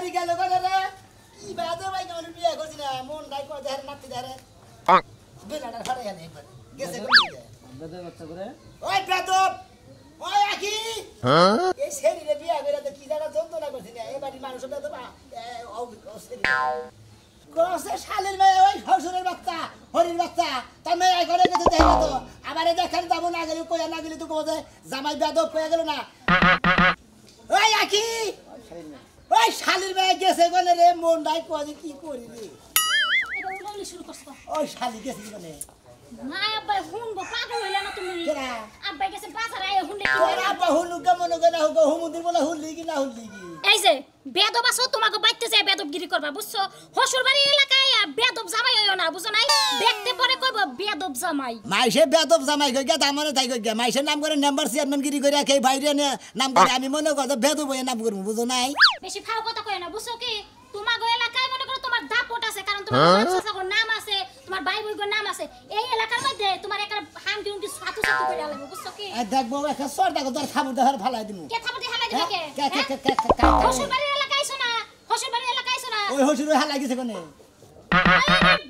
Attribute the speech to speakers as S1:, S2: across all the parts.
S1: বাড়ি গেল গেলে রে কি বাদে ভাই কেমন বিয়ে করছি না মন নাই কয় দেখার নাতি ধারে বেলাটা ফাড়ে গেল একবার গেছে
S2: বেদে বাচ্চা করে
S1: ওই বেদব ওই আকি এই শরীরে বিয়ে করে তো কি জানা যন্ত্রণা করছি না এই বাড়ির মানুষ বেদব কোসে শালের মেয়ে ওই শ্বশুরের বাচ্চা হরির বাচ্চা তার মেয়ে ঘরে গেছে দেখো তো আমারে দেখেন যাবো না গেলে কইয়া না গেলে তো কোজে জামাই বেদব কইয়া গেল না ওই আকি ওই শালির মেয়ে গেছে বলে রে মন নাই কয় কি করি রে
S3: এটা উলালি শুরু করছো
S1: ওই শালি গেছে বলে
S3: না আব্বা হুনবো পাগল হইলা না তুমি
S1: কেনা
S3: আব্বা গেছে বাজারে আয় হুনলে কি
S1: তোর আব্বা হুলু কেমন গেনা হুগো হুমুদির বলে হুললি কি না হুললি কি
S3: এই যে বেদব আছো তোমাকে বাইতে যায় বেদবগিরি করবা বুঝছো হসুর বাড়ি এলাকায় বেদব জামাই হইও না বুঝো নাই দেখতে পরে কইব বেদব জামাই
S1: মাইসে বেদব জামাই কই গিয়া দামনে তাই কই গিয়া মাইসে নাম করে নাম্বার চেয়ারম্যান গিরি করে রাখে বাইরে নাম করে আমি মনে করি বেদব হয়ে নাম করব বুঝো নাই
S3: বেশি ফাও কথা কই না বুঝছো কি তোমাগো এলাকায় মনে করো তোমার দাপট আছে কারণ তোমার বাচ্চার নাম আছে তোমার ভাই বইগোর নাম আছে এই এলাকার মধ্যে তোমার একটা হামটি উমটি সাতু সাতু করে আলাদা বুঝছো কি
S1: দেখবো একটা সরটা কো তোর খাবু দেখার ফালাই দিমু
S3: কে থাপটি হালাই দিবে কে হসুর বাড়ি এলাকায় আইছো না হসুর বাড়ি এলাকায় আইছো না
S1: ওই হসুর হালাই গেছে কোনে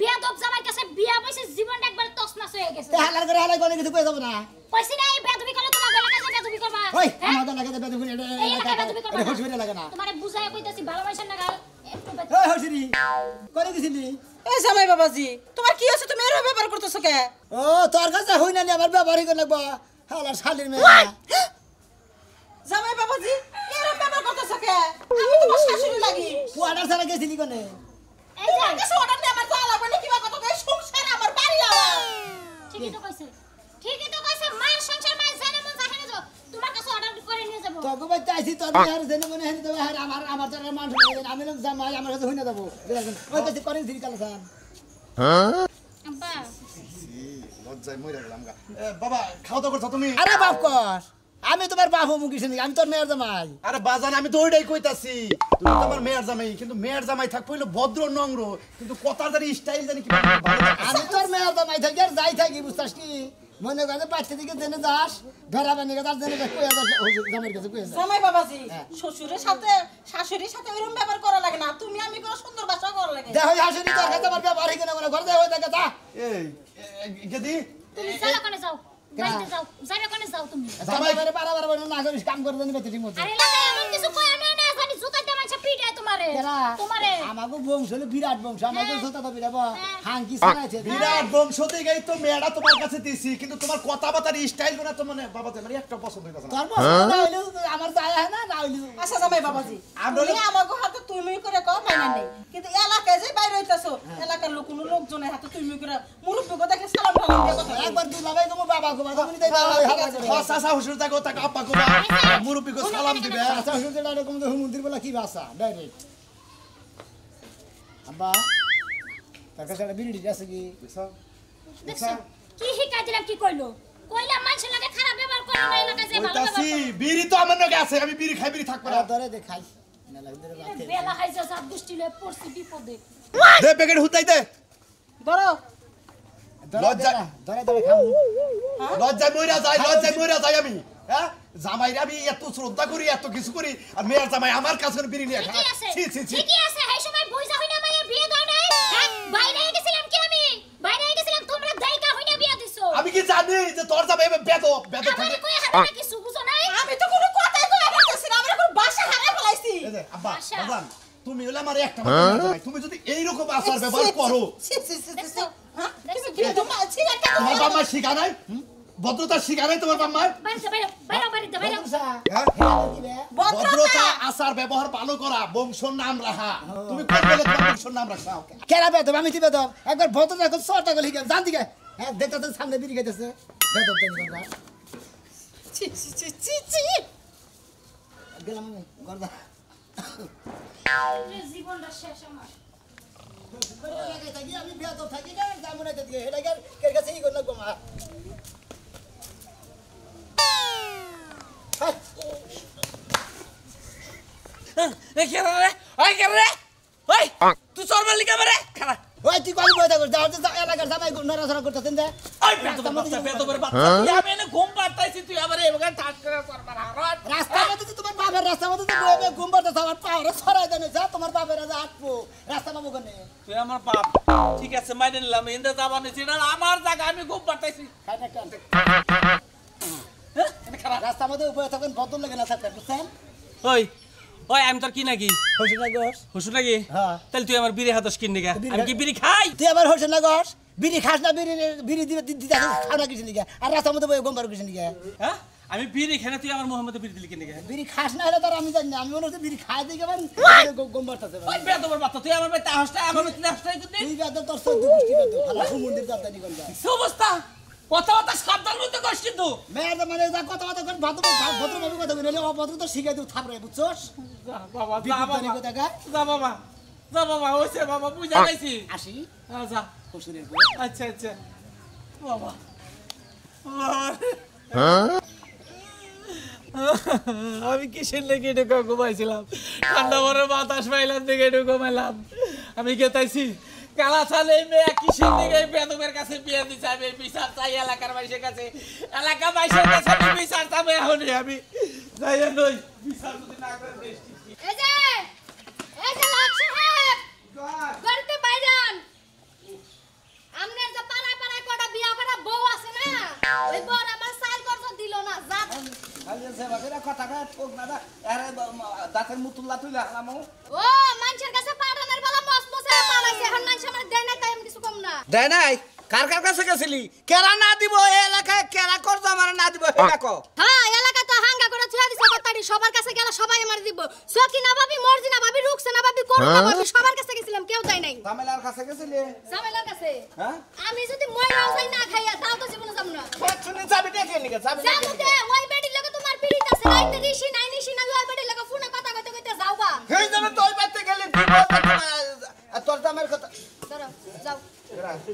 S3: বেদব জামাই কাছে বিয়া বইছে জীবনটা একবার তছনছ হয়ে গেছে
S1: তে হালার করে হালাই কোনে কিছু কই যাব না
S3: কইছি না এই বেদবি করলে তোমার এলাকায় বেদবি করবা
S1: ওই আমাদের লাগাতে বেদবি
S3: এই এলাকায় বেদবি করবা
S1: এটা হসুর লাগে না
S3: তোমারে বুঝায় কইতাছি ভালোবাসা না গাল একটু
S1: ওই হসুরি করে গেছিলি
S4: এই জামাই বাবাজি তোমার কি আছে তুমি এর ব্যাপার করতেছো কে
S1: ও তোর কাছে হই না আমার ব্যবহারই করে লাগবো হালার শালির মেয়ে
S4: জামাই বাবাজি এর ব্যাপার করতেছো কে আমি তোমার শাশুড়ি লাগি
S1: কুয়াডার ছাড়া গেছিলি কোনে
S3: এই যে
S4: কাছে অর্ডার নিয়ে আমার যাওয়া লাগবে না কিবা কথা কই সংসার আমার বাড়ি
S3: ঠিকই তো কইছে মায়ের সংসার মায়ের জানে মন জানে না তোমার কাছে অর্ডার করে নিয়ে যাব
S1: তোকে বাচ্চা আইছি তোর মেয়ের জেনে মনে হেন দেবে আর আমার তোর মান শুনে আমি লোক জামাই আমার কাছে হই না দেবো ওই কাছে করে দিই কালসান
S3: আব্বা
S5: লজ্জায় মরে গেলাম গা বাবা খাওয়া দাওয়া করছো তুমি
S1: আরে বাপ কর আমি তোমার বাপ হমু কিছু নেই আমি তোর মেয়ের জামাই
S5: আরে বাজান আমি তো ওইটাই কইতাছি তুমি তো আমার মেয়ের জামাই কিন্তু মেয়ের জামাই থাক পইলো ভদ্র নম্র কিন্তু কথার জানি স্টাইল জানি কি ভালো লাগে
S1: আমি তোর মেয়ের জামাই থাকি আর যাই থাকি বুঝছাস কি মনে করে বাচ্চা দিকে জেনে যাস ভেড়া বানিয়ে তার জেনে কইয়া যাস জামাইয়ের কাছে কইয়া যাস
S4: জামাই বাবাজি শ্বশুরের সাথে শাশুড়ির সাথে এরকম ব্যাপার করা লাগে না তুমি আমি করে সুন্দর ভাষা করা লাগে
S1: দেখো হাসুরি তোর কাছে আমার ব্যবহার কিনা মনে ঘর দেয় হয়ে থাকে তা
S5: এই গেদি
S3: তুমি চলো কোনে যাও বাইতে যাও যাবে কোনে যাও তুমি
S1: জামাই করে বারবার বলে না করিস কাম করে জানি ঠিক মতো
S3: আরে এলাকায় এমন কিছু কই আমি না জানি জুতাতে মাইছে পিটায় তোমারে তোমারে
S1: আমাকে বংশ হলো বিরাট বংশ আমাকে ছোট তো বিরাট হাঙ্কি শোনাইছে
S5: বিরাট বংশতে গাই তো মেয়েটা তোমার কাছে দিছি কিন্তু তোমার কথাবার্তার স্টাইল গুলো তো মানে বাবা মানে একটা পছন্দ হইতাছে না
S1: তোর পছন্দ না হইলো আমার যায় না না হইলো
S4: আচ্ছা জামাই বাবাজি তুমি আমাকে হাতে তুমি করে কও মাইনা নেই কিন্তু এলাকায় যে বাইরে হইতাছো এলাকার লোক কোন লোকজনের হাতে তুমি করে মুরব্বিকে দেখে সালাম টালাম দিয়ে কথা
S1: একবার দুলাভাই গো বাবা গো বাবা তুমি তাই
S5: চাচা হুজুর তাকে তাকে আপা কো মুরব্বি কো সালাম দিবে
S1: আচ্ছা শুনতে না এরকম তো মন্দির বলা কি ভাষা ডাইরেক্ট আব্বা তার কাছে একটা বিড়ি আছে কি
S3: দেখছো কি শিখাই দিলাম কি কইলো কইলা মানুষের লাগে খারাপ ব্যবহার করে না এলাকায় যে ভালো
S5: ওইতাছি
S3: ব্যবহার
S5: বিড়ি তো আমার নাকি আছে আমি বিড়ি খাই বিড়ি থাকবো না
S1: ধরে দেখাই না লাগবে রে
S3: করে বেলা হাইজা সব দুষ্টি লয়ে পড়ছি বিপদে
S5: দে প্যাকেট হুতাই দে
S4: ধরো
S5: লজ্জা
S1: ধরে ধরে খামু
S5: লজ্জায় মইরা যাই আমি হ্যাঁ জামাইরা আমি এত শ্রদ্ধা করি এত কিছু করি আর মেয়ের জামাই আমার কাছে বিড়ি নিয়ে
S3: ঠিকই আছে
S5: ছি ছি ছি
S3: ঠিকই আছে এই সময় বইজা হইনা মায়ের বিয়ে দাও নাই হ্যাঁ বাইরে গেছিলাম কি আমি বাইরে গেছিলাম তোমরা দাইকা হইনা বিয়ে দিছো
S5: আমি কি জানি যে তোর জামাই বেদ থাকে
S3: আমারে কই হারা কিছু বুঝো নাই
S4: আমি তো কোনো কথাই কই পারতেছি না আমরা কোন ভাষা হারাই ফেলাইছি
S5: এই যে আব্বা
S3: আশা।
S5: বাজান তুমি হলে আমার একটা মাত্র জামাই তুমি যদি এই রকম আচার ব্যবহার করো
S3: দেখছো
S4: হ্যাঁ তুমি কি তোমার ছিল একটা
S5: তোমার বাবা শিখা নাই ভদ্রতা শিখা নাই তোমার বাবা
S3: বাইরে বাইরে
S5: হ্যাঁ ভদ্রতা আচার ব্যবহার ভালো করা বংশর নাম রাখা তুমি কোন বেলে তোমার বংশর নাম রাখা
S1: কেরা বেদব আমি কি বেদব একবার ভদ্র দেখো সরটা গলি জান দিকে হ্যাঁ দেখতে তো সামনে বিড়ি খাইতেছে বেদব দেন বাবা
S4: ছি ছি ছি ছি ছি
S1: গেলাম আমি গর্দা
S3: জীবনটা শেষ আমার
S1: আমি বেদব থাকি না জামুনা দিকে এটা কের কাছে ই করলাম মা
S4: এই কেন রে ওই কেন রে ওই তুই চোর মারলি কেন রে খারাপ
S1: ওই তুই কল বইতা কর যাও তো এলাকার জামাই নড়াচড়া করতেছেন যে
S6: ওই বেতবের বাচ্চা তুই আমি এনে ঘুম পাড়তাইছি তুই আবার এবারে ঠাস করে করবার হারাত
S1: রাস্তার মধ্যে তো তোমার বাপের রাস্তার মধ্যে তো বইবে ঘুম পাড়তেছ আমার পাওয়ারে ছড়াই দেন যা তোমার বাপের রাজা আটপো রাস্তা পাবো কোনে
S6: তুই আমার বাপ ঠিক আছে মাইনে নিলাম ইন্দা যাবা নিছি না আমার জায়গা আমি ঘুম পাড়তাইছি
S1: খাইটা কান
S6: হ্যাঁ এটা খারাপ
S1: রাস্তার মধ্যে উপরে থাকেন বদল লাগে না থাকতে বুঝছেন
S6: ওই ওই আমি তোর কি নাকি
S1: হোসেন গোস
S6: হুসু নাকি
S1: হ্যাঁ।
S6: তাহলে তুই আমার বিড়ি হাতস কিন নিগা
S1: বিড়ি
S6: আমি কি বিড়ি খাই
S1: তুই আবার হোসেন গোস বিড়ি খাস না বিড়ি দিতে খাও না কিছু নিকে আর রাস্তার মধ্যে বই গম পারো কিছু নিকে
S6: হ্যাঁ আমি বিড়ি খাই না তুই আমার মোহাম্মদ বিড়ি দিলি কিন নিগা
S1: বিড়ি খাস না হলে তার আমি জানি না আমি মনে হচ্ছে বিড়ি খাই দিকে গম পারতেছে
S6: ওই বেতবের বাচ্চা তুই আমার বেটা হাসটা আমার বেটা হাসটা করতে
S1: তুই বেদ তোর সব দুষ্টি বেদ ভালো মন্দির যাত্রা নিকল যা
S6: কি অবস্থা কথা সাবধান হইতে কষ্ট কিন্তু
S1: মেয়ের মানে যা কথা কোন ভদ্রভাবে কথা বলে অভদ্র তো শিখাই দিও থাপড়াই বুঝছস
S6: যা বাবা যা
S1: বিপত্তানি
S6: বাবা
S1: কথা গা
S6: যা বাবা যা বাবা ওইছে বাবা বুঝা গেছি
S1: আসি
S6: যা
S1: শ্বশুরের বউ
S6: আচ্ছা আচ্ছা বাবা আমি কিসের লেগে ঢুকে ঘুমাইছিলাম ঠান্ডা ভরে বাতাস পাইলাম দেখে ঢুকে ঘুমাইলাম আমি গেতাইছি কালা সালে মেয়ে কিসের দিকে বেদমের কাছে বিয়ে দিছে আমি বিচার চাই এলাকার মানুষের কাছে এলাকা মানুষের কাছে আমি বিচার চাবো এখন আমি যাই নই বিচার যদি না করে দেশটি
S3: এই যে লাখ সাহেব গড়তে বাইরান আমনের যে পাড়ায় পাড়ায় কটা বিয়া করা বউ আছে না ওই বউ আমার সাইল করতে দিল না যা
S2: আরে সেবা করে কথা কয় ঠোক না দা আরে দাঁতের মুতুল্লা তুইলা হালামু
S3: ও মানুষের কাছে পাঠানোর বেলা মস্ত মস্ত পালাইছে এখন মানুষ আমার দেয় না তাই আমি কিছু কম না
S2: দেয় নাই কার কাছে গেছিলি কেরা না দিব এই এলাকায় কেরা করজ আমার না দিব এটা কো
S3: হ্যাঁ এলাকা তো হাঙ্গা করে ছুঁয়া দিছে কতাড়ি সবার কাছে গেল সবাই আমার দিব সকি না ভাবি মর্জি না ভাবি রুকছে না ভাবি করু না ভাবি সবার কাছে গেছিলাম কেউ যায় নাই
S2: তামেলার কাছে গেছিলি
S3: জামাইলার কাছে
S2: হ্যাঁ
S3: আমি যদি মইরাও যাই না খাইয়া তাও তো জীবনে যাব না
S2: শুনি যাবি দেখে নিকে যাবি
S3: জামুতে ওই বেডির লগে তোমার পিড়িত আছে রাইতে ঋষি নাই নিশি না ওই বেডির লগে ফোনে কথা কইতে কইতে যাওবা
S2: হেই জন্য তো ওই বাইতে গেলি তোর দামের কথা
S3: ধরো যাও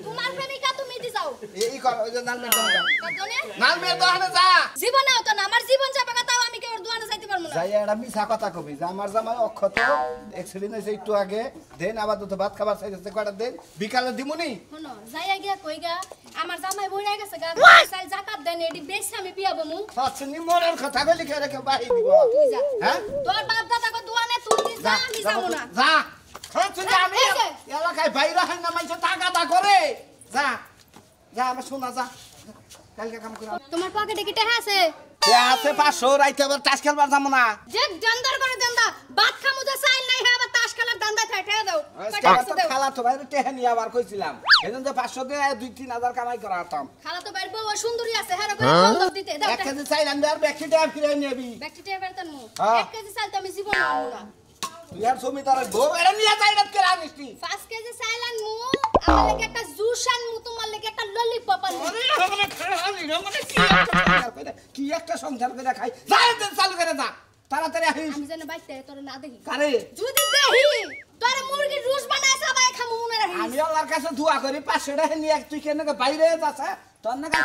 S3: তোমার প্রেমিকা তুমি দি যাও
S2: এই কর ওই যে নালমের দোকানে
S3: কাজনে
S2: নালমের দোকানে যা
S3: জীবনে হতো না আমার জীবন যাবে তাও আমি কেউ দোকানে যাইতে পারবো না
S2: যাই এটা মিছা কথা কবি যে আমার জামাই অক্ষত এক্সিডেন্ট হয়েছে একটু আগে দেন আবার তো ভাত খাবার চাইছে কয়টা দেন বিকালে দিমুনি
S3: শোনো যাইয়া গিয়া কইগা আমার জামাই বইরা গেছে গা সাইল জাকাত দেন এডি বেশি আমি পিয়াবো মু
S2: হচ্ছে মনের কথা কইলি কে রেখে বাহি দিব
S3: তুই যা
S2: হ্যাঁ
S3: তোর বাপ দাদা কো দোকানে তুই যা আমি যাবো না
S2: যা হচ্ছে যে আমি
S3: এই যে।
S2: এলাকায় বাইরে হয় না মাইছে টাকা করে যা যা আমার শোনা যা কালকে কাম করে
S3: তোমার পকেটে কি টাকা আছে
S2: এ আছে 500 রাইতে আবার তাস খেলবার যাবো না
S3: যে দান্দার করে দান্দা ভাত খামু যে চাইল নাই হ্যাঁ আবার তাস খেলার দান্দা থাকে টাকা দাও
S2: আজকে
S3: কয়টা
S2: তো
S3: দাও
S2: খালা তো বাইরে টেহে নিয়ে আবার কইছিলাম এজন্য যে 500 দিয়ে 2-3 হাজার কামাই করা হতাম
S3: খালা তো বাইর বউ সুন্দরী আছে হ্যাঁ করে বন্ধক দিতে দাও
S2: 1 কেজি চাইলাম আর ব্যাগটি টাকা ফিরে নিবি
S3: ব্যক্তি টাকা বেরতেন মু
S2: হ্যাঁ।
S3: 1 কেজি চাইল তো আমি জীবন আনবো না
S2: তুই আর সমি তার গো এরা নিয়ে যাইরাত কে রানিসটি
S3: 5 কেজি চাইল আনমু আমার লাগি একটা জুস আনমু তোমার লাগি একটা ললিপপ আনমু
S2: কি একটা সংসার করে খাই যাই চালু করে যা তাড়াতাড়ি আসিস
S3: আমি জানি বাইতে তোর না দেখি
S2: কারে
S3: যদি দেখি তোর মুরগির রুস বানায় সবাই খামু মনে রাখিস
S2: আমি আল্লাহর কাছে দোয়া করি 500 টাকা নিয়ে তুই কেন বাইরে যাস তোর নাকি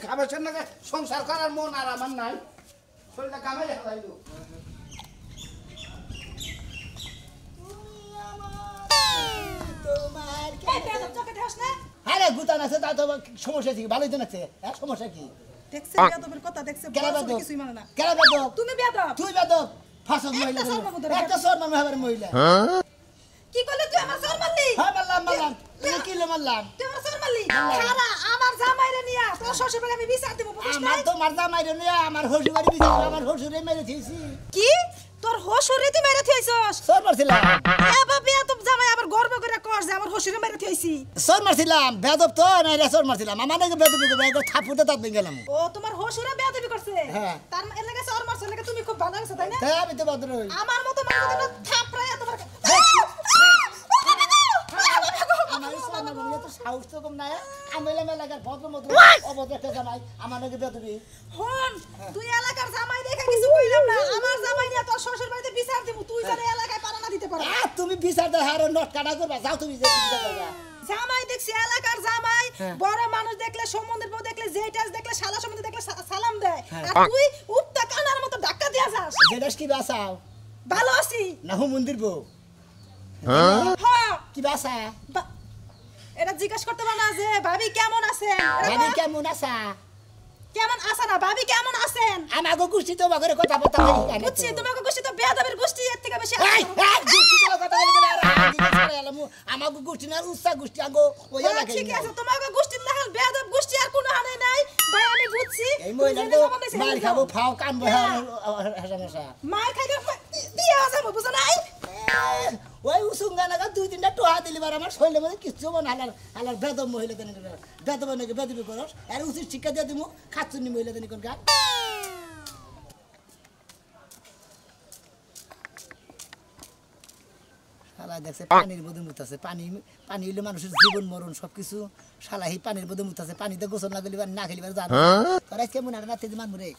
S2: খাবার নাকি সংসার করার মন আর আমার নাই শরীরটা কামাই হারাইলো
S1: তোমার
S4: এই বেদব চোখে ঢাস না
S1: আরে গুতান আছে তা তো সমস্যা কি ভালোই তো আছে হ্যাঁ সমস্যা কি
S4: দেখছে বেদবের কথা দেখছে
S1: কেন
S4: বড়
S1: বেদব
S4: কিছুই মানে না
S1: কেন বেদব
S4: তুমি বেদব
S1: তুই বেদব ফাসক মহিলা
S4: একটা সর্বনাম ধরে
S1: একটা সর্বনাম হবে মহিলা
S4: কি করলে তুই আমার সর মারলি
S1: হ্যাঁ মারলাম তুই কি লো মারলাম
S4: তুই আমার সর মারলি খারা আমার জামাইরে নিয়া তোর শ্বশুর বাড়ি আমি বিচার দেব বুঝছ না
S1: আমার তো মারদা মাইরে নিয়ে আমার হসু বাড়ি বিচার আমার হসুরে মেরে দিয়েছি
S4: কি তোর হশুরে তুই মেরে থইছস
S1: সর মারছিলাম
S4: এ বাবা তো জামাই আবার গর্ব করে কর যে আমার হশুরে মেরে থইছি
S1: সর মারছিলাম বেদব তো না রে সর মারছিলাম আমার নাকি বেদব বেদব থাপুতে তাত গেলাম
S4: ও তোমার হশুরে বেয়াদবি করছে
S1: হ্যাঁ।
S4: তার এর লাগা সর মারছ লাগা তুমি খুব ভালো আছো তাই না
S1: তাই আমি তো ভদ্র হই
S4: আমার মতো মানুষ না থাপড়ায়া তোমার
S1: আমার ইসলাম না বলি তো সাহস তো কম না আমি লাগার ভদ্র মতো অভদ্র একটা জামাই আমার নাকি বেদবি
S4: হন তুই এলাকার জামাই দেখে কিছু কইলাম না আমার জামাই নিয়ে তোর শ্বশুর বাড়িতে বিচার দেব তুই জানে এলাকায় পারা না দিতে পারো
S1: তুমি বিচার দে হারো নট কাটা করবা যাও তুমি যে বিচার করবা
S4: জামাই দেখছি এলাকার জামাই বড় মানুষ দেখলে সম্বন্ধের বউ দেখলে যেটাস দেখলে শালা সম্বন্ধে দেখলে সালাম দেয় আর তুই উপটা কানার মতো ধাক্কা দিয়া যাস
S1: যেটাস কি বাসাও
S4: ভালো আছি
S1: না হু মন্দির বউ
S4: হ্যাঁ
S1: কি বাসা
S4: এটা জিজ্ঞেস করতে পারো না যে ভাবি কেমন আছেন
S1: ভাবি কেমন আছা
S4: কেমন আছেন না ভাবি কেমন আছেন
S1: আমাগো গুষ্টি তো বাগরে কথা বলতে হয় কেন
S4: বুঝছি তোমাকে গোষ্ঠী তো বেয়াদবের গোষ্ঠী এর থেকে বেশি
S1: এই গুষ্টি তো কথা বলতে আর জিজ্ঞেস করে এলাম আমাগো গুষ্টি না উচ্চা গুষ্টি আগো ওই লাগে
S4: ঠিক আছে তোমাকে গোষ্ঠী না হল বেয়াদব গোষ্ঠী আর কোনো হানে নাই ভাই আমি বুঝছি
S1: এই মহিলা তো মার খাবো ফাও কানবো হাসামাশা
S4: মার খাইলে দিয়া যাবো বুঝছ নাই
S1: ওই উসুঙ্গা নাগা 2-3টা টোহা দিলি বার আমার শরীরের মধ্যে কিছু মন হালার বেদব মহিলা দেন বেদব নাকি বেদবি করস আর উচিত শিক্ষা দিয়ে দিমু খাচ্ছুনি মহিলা দেন কোন গা শালা দেখছে পানির মধ্যে মুতাছে পানি হইলে মানুষের জীবন মরণ সবকিছু শালা এই পানির মধ্যে মুতাছে পানিতে গোসল না গেলিবার না খেলিবার জানো তোরা কেমন আর না তেজ মানবো রে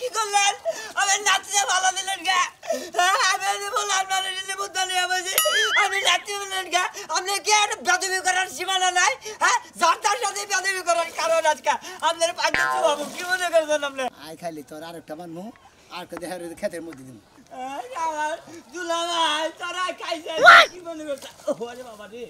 S7: কি করলেন আমি নাচতে ভালো দিলেন গা আমি বললাম আমি নাচতে বললেন গা আপনি কি আর বেদবি করার সীমানা নাই হ্যাঁ যার তার সাথে বেদবি করার কারণ আজকে আপনার পাঁচটা বাবু কি মনে করছেন আপনি
S1: আই খালি তোর আরেকটা মানমু আর কে দেখার ক্ষেতের মধ্যে দিন
S7: আমার দুলাভাই তারা খাইছে কি মনে করছে ওরে বাবা রে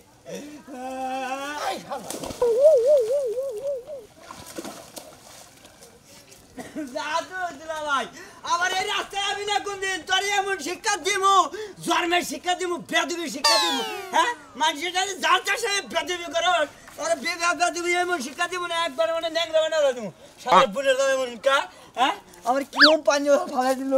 S7: জাদু দুলাভাই আমার এই রাস্তায় আমি না কোনদিন তোর এমন শিক্ষা দিমু জন্মের শিক্ষা দিমু বেদবি শিক্ষা দিমু হ্যাঁ মানুষের জানি যার তার সাথে বেদবি করো তোর বেদবি এমন শিক্ষা দিমু না একবার মানে ন্যাংরা বানা দিমু সারা বুনের দামে এমন কা হ্যাঁ আমার কিরম পানি ভালো দিল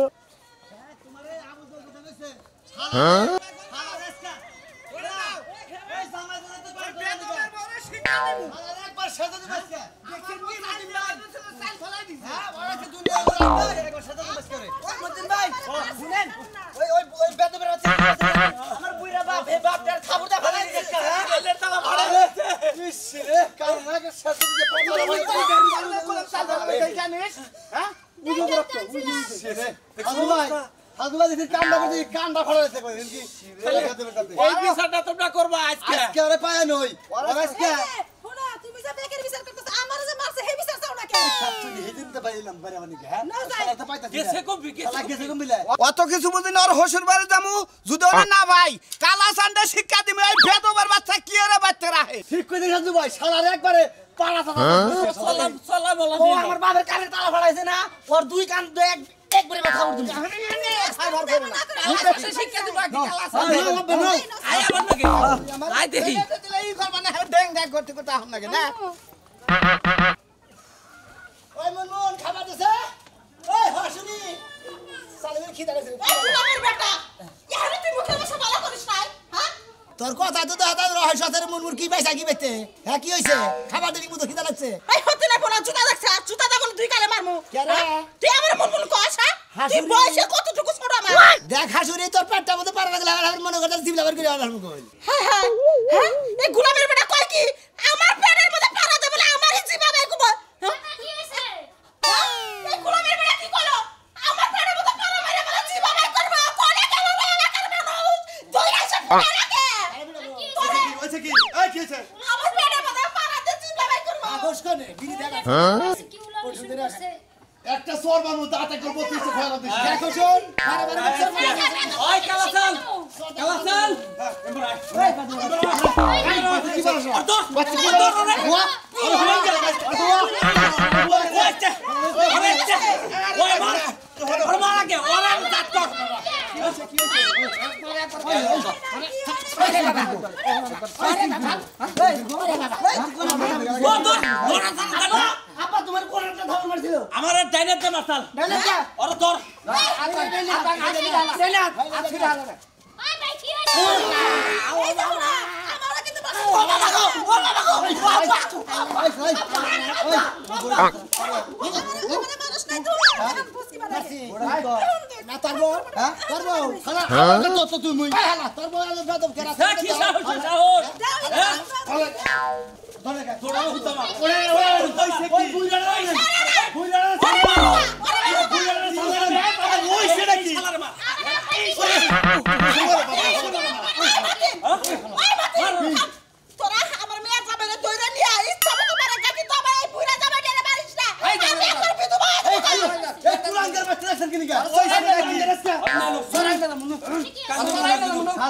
S6: এই বিচারটা তোমরা করবা আজকে
S4: তুমি যে বেকের বিচার করতেছ আমার যে মারছে হে বিচার চাও না কেন
S6: কেসে কম বিকে
S2: অত কিছু বুঝিনি ওর হসুর বাড়ি যামু যদি ওরা না ভাই কালা সান্ডা শিক্ষা দিবে এই বেদবের বাচ্চা কি আরে বাচ্চা রাখে
S5: ঠিক করে দেখেন ভাই শালার একবারে পাড়া
S6: চলা বলা
S1: ও আমার বাবার কানে তালা ফাড়াইছে না ওর দুই কান একবারে মাথা উঠে
S6: শিক্ষা দিব কি কালা আয় আবার নাকি আয় দেখি
S2: এই করবা না ড্যাং ড্যাং করতে করতে আহম লাগে না
S1: ওই মন খাবার দিছে ওই হাসুনি সালের খিদা লাগছে
S4: এই গুলামের বেটা ইয়ারে তুই মুখে বসে বালা করিস নাই হ্যাঁ
S1: তোর কথা তো দাদা রহস্যের মনমুর কি পয়সা কি বেতে হ্যাঁ কি হইছে খাবার দিলি মতো খিদা লাগছে
S4: এই হতে না কোন জুতা দেখছ জুতা দা কোন দুই কালে মারমু
S1: কেন?
S4: তুই আমার মন কস হ্যাঁ তুই
S1: হাসুনি।
S4: বয়সে কতটুকু ছোট আমার
S1: দেখ হাসুনি তোর পেটটা মধ্যে পারা লাগলে আমার মনে করতে জিবলাবার করে আলাম কই
S4: হ্যাঁ হ্যাঁ হ্যাঁ এই গুলামের বেটা কয় কি আমার পেটের মধ্যে পারা দে বলে আমারই জিবাবে কুব হ্যাঁ
S3: কি হইছে
S4: এই গুলামের বেটা কি কইলো আমার পেটের মধ্যে পারা মারে বলে জিবাবে করব কোনে কেন এলাকার মানুষ দুই আসে এলাকে
S5: হয়েছে কি এই কি হয়েছে
S4: আমার পেটের মধ্যে পারা দে জিবাবে করব
S1: আগস কোনে বিড়ি দেখা
S3: কি উলা শুরু করছে
S5: একটা সর মানুষ দাঁতে করবো তুই তো খারাপ দিস
S1: দেখো শোন বারে বারে বলছ
S6: ওই কালা চাল
S5: কি বলছ
S6: বাচ্চা কি দর রে ওই মার ওর মার আগে ওর আমি কাট কর
S1: আপা তোমার কোনটা ধর মারছিল
S6: আমার ডাইনার দে মাসাল
S1: ডাইনাটা
S6: ওর ধর
S3: আয় ভাই কি হইছে
S4: এই যাও না আমারে কিন্তু বাসা মানুষ নাই তো বুঝকি বানাইছে
S1: না তারবো তারবো খালা তো তুমি খালা তারবো আলো বেদব কেরা
S6: কি সাহস তোরা হুতাম ওরে হইছে কি বুইরা
S5: ওই সেটা কি
S6: শালার মা
S4: তোরা আমার মেয়ের যাবে না দইরা নিয়ে ইচ্ছা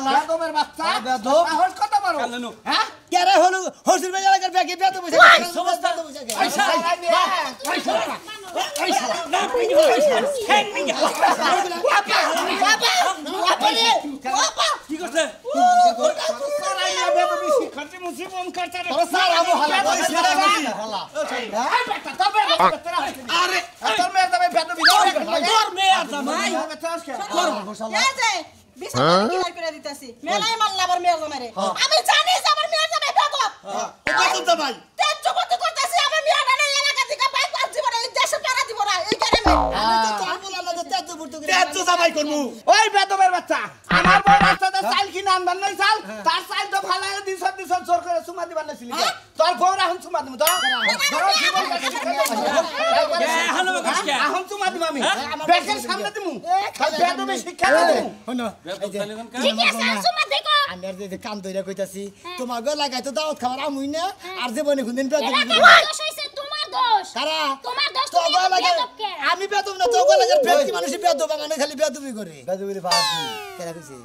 S2: বেদমের বাচ্চা
S5: বেদম।
S2: সাহস কত বড় হ্যাঁ
S1: কেরে হলো হসুর ভাই এলাকার ব্যাগে বেদ বসে সমস্ত বসে
S6: কি করছে
S2: আরে তোর মেয়ের দামে বেদবি
S6: তোর মেয়ে আর জামাই
S4: এই যে বিছানা ক্লিয়ার করে দিতেছি মেলাই মাল লাবার মেয়ের জামাইরে আমি জানি যে আমার মেয়ের জামাই বেদব
S5: কত ভাই
S4: তেজ জগতে করতেছি আমার মেয়ের না এলাকা থেকে বাইক আর দিব না এই দেশে পাড়া দিব না এই গ্রামে
S1: আমি তো তোর বললাম না যে তেজ পড়তে
S5: তেজ জামাই করমু
S2: ওই বেদবের বাচ্চা আমার বড় রাস্তাতে চাল কিনে আনবার নাই চাল তার চাল তো ফালায় দিছ জোর করে সুমা দিবার নাছিল তোর বউ এখন সুমা দিমু তো এখন সুমা দিমু আমি বেকের সামনে দিমু বেদবে শিক্ষা দিমু
S1: হনো
S3: ঠিক আছে সুমা দেখো
S1: আমি আর যে কাম দইরা কইতাছি তোমার গো লাগাই তো দাওয়াত খাবার আমুই না আর জীবনে কোনদিন পেট
S3: এলাকার দোষ হইছে তোমার দোষ
S1: কারা
S3: তোমার দোষ
S1: তো
S3: তুমি
S1: গো লাগে
S3: বেদবকে
S1: আমি বেদব না তো গো লাগে পেট কি মানুষ বেদব বাগানে খালি বেদবই করে বেদবই বাকি কেরা কইছে